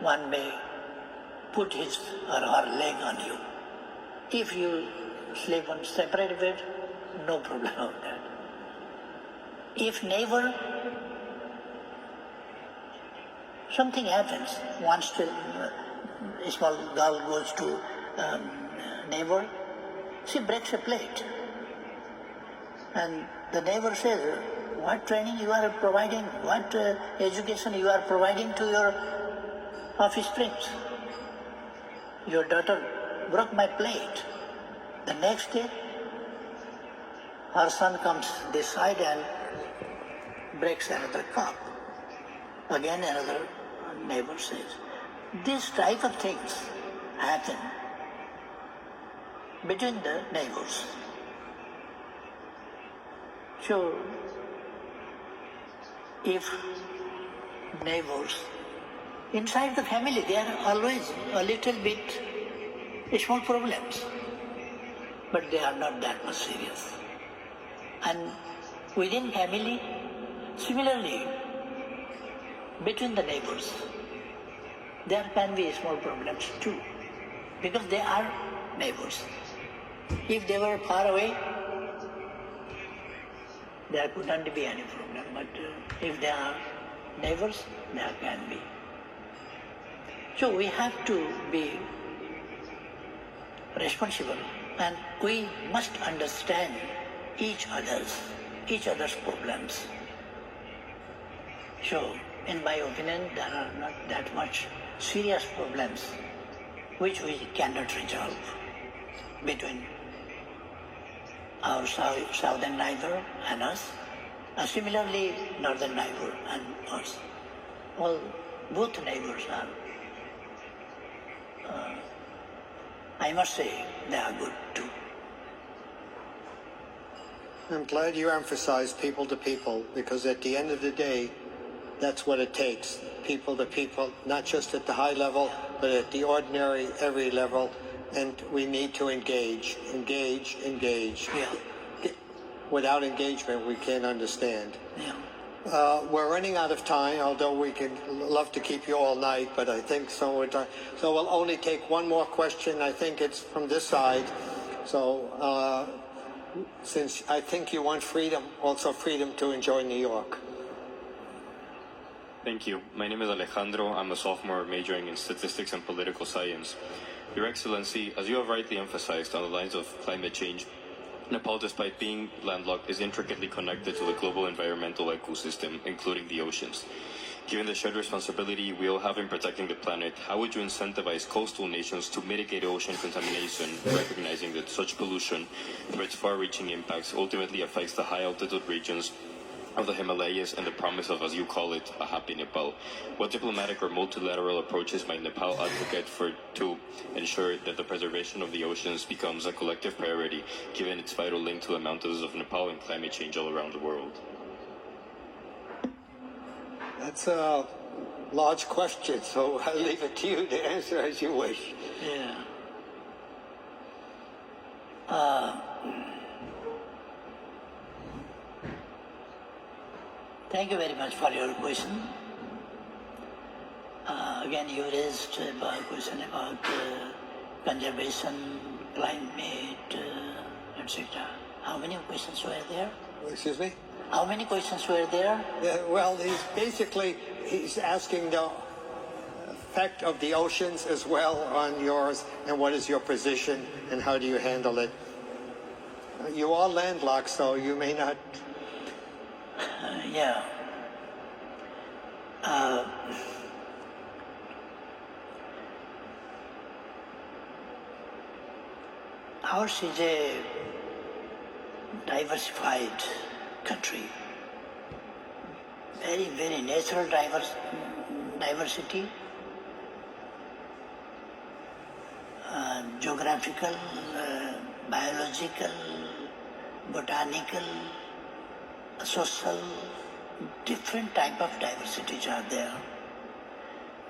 one may put his or her leg on you. If you sleep on separate bed, no problem of that. If neighbor, something happens, once a small girl goes to neighbor, she breaks a plate. And the neighbor says, what training you are providing, what education you are providing to your offsprings? Your daughter broke my plate. The next day, her son comes this side and breaks another cup. Again another neighbor says. These type of things happen between the neighbors. So, if neighbors, inside the family there are always a little bit small problems, but they are not that much serious. And within family, similarly, between the neighbors, there can be small problems too, because they are neighbors. If they were far away, there couldn't be any problem, but if they are neighbors, there can be. So we have to be responsible, and we must understand each other's problems. So, in my opinion, there are not that much serious problems which we cannot resolve between our southern neighbor and us, and similarly northern neighbor and us. Well, both neighbors are, I must say, they are good too. I'm glad you emphasize people to people, because at the end of the day, that's what it takes. People to people, not just at the high level, but at the ordinary, every level. And we need to engage. Yeah. Without engagement, we can't understand. Yeah. We're running out of time, although we could love to keep you all night, but I think so. So we'll only take one more question. I think it's from this side. So since I think you want freedom, also freedom to enjoy New York. Thank you. My name is Alejandro. I'm a sophomore majoring in statistics and political science. Your Excellency, as you have rightly emphasized on the lines of climate change, Nepal, despite being landlocked, is intricately connected to the global environmental ecosystem, including the oceans. Given the shared responsibility we all have in protecting the planet, how would you incentivize coastal nations to mitigate ocean contamination, recognizing that such pollution, through its far-reaching impacts, ultimately affects the high-altitude regions of the Himalayas and the promise of, as you call it, a happy Nepal? What diplomatic or multilateral approaches might Nepal advocate for to ensure that the preservation of the oceans becomes a collective priority, given its vital link to the mountains of Nepal and climate change all around the world? That's a large question, so I'll leave it to you to answer as you wish. Yeah. Thank you very much for your question. Again, you raised a question about conservation, climate, etc. How many questions were there? Excuse me? How many questions were there? Well, he's asking the effect of the oceans as well on yours, and what is your position, and how do you handle it? You are landlocked, so you may not... Yeah. Ours is a diversified country. Very, very natural diversity, geographical, biological, botanical, social, different type of diversities are there.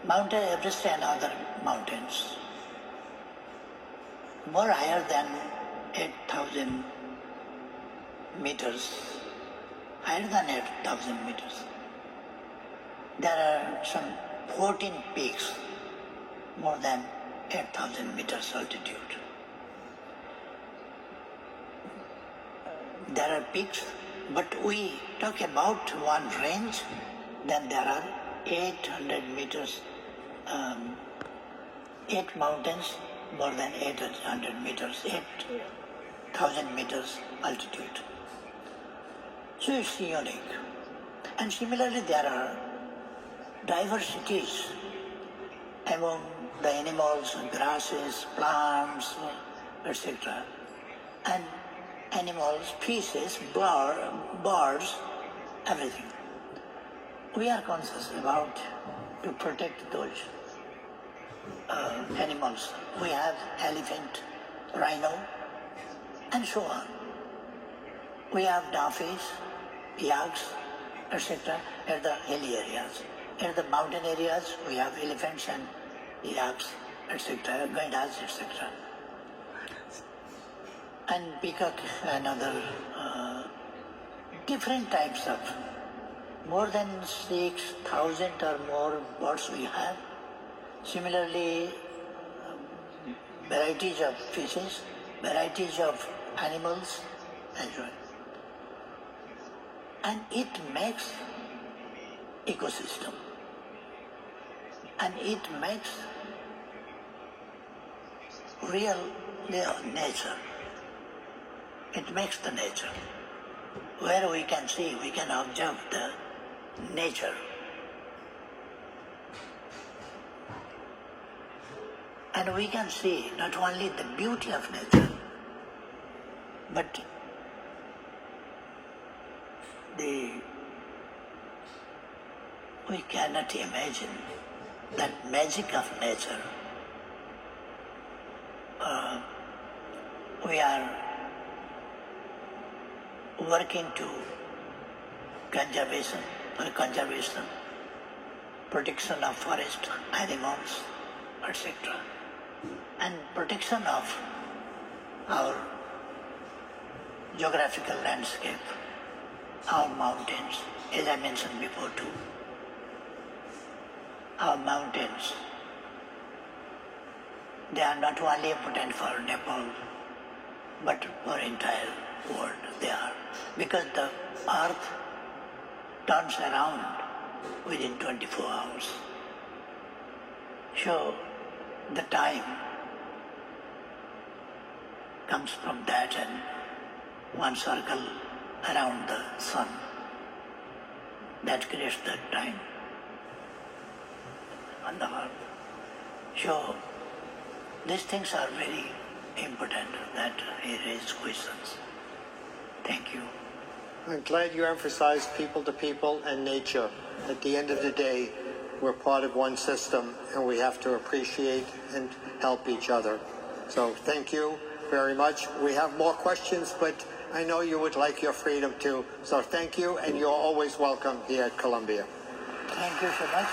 Mount Everest and other mountains, more higher than 8,000 meters, higher than 8,000 meters. There are some 14 peaks more than 8,000 meters altitude. There are peaks, but we talk about one range, then there are 800 meters, 8 mountains, more than 800 meters, 8,000 meters altitude. So it's unique. And similarly, there are diversities among the animals, grasses, plants, etc. And animals, species, birds, everything. We are conscious about to protect those animals. We have elephant, rhino, and so on. We have dolphins, yaks, etc. at the hilly areas. In the mountain areas, we have elephants and yaks, etc., gaidas, etc. And peacock and other different types of, more than 6,000 or more birds we have. Similarly, varieties of fishes, varieties of animals, and so on. And it makes ecosystem. And it makes real nature. It makes the nature. Where we can see, we can observe the nature. And we can see not only the beauty of nature, but we cannot imagine that magic of nature. We are working to conservation, protection of forest, animals, etc. And protection of our geographical landscape, our mountains, as I mentioned before too. Our mountains, they are not only important for Nepal, but for entire world they are. Because the earth turns around within 24 hours. So the time comes from that and one circle around the sun. That creates the time on the earth. So these things are very important that he raised questions. Thank you. I'm glad you emphasized people to people and nature. At the end of the day, we're part of one system and we have to appreciate and help each other. So thank you very much. We have more questions, but I know you would like your freedom too. So thank you, and you're always welcome here at Columbia. Thank you so much.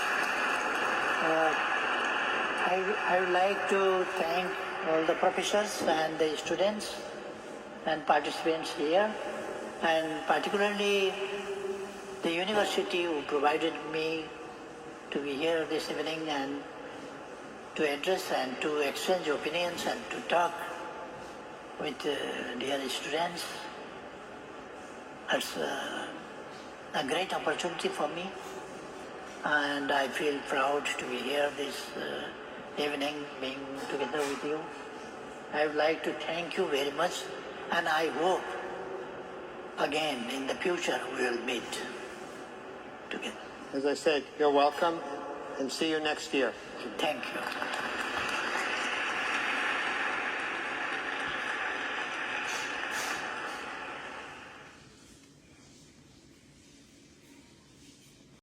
I would like to thank all the professors and the students and participants here, and particularly the university who provided me to be here this evening and to address and to exchange opinions and to talk with dear students. It's a great opportunity for me, and I feel proud to be here this evening, being together with you. I would like to thank you very much, and I hope again in the future we will meet together. As I said, you're welcome, and see you next year. Thank you.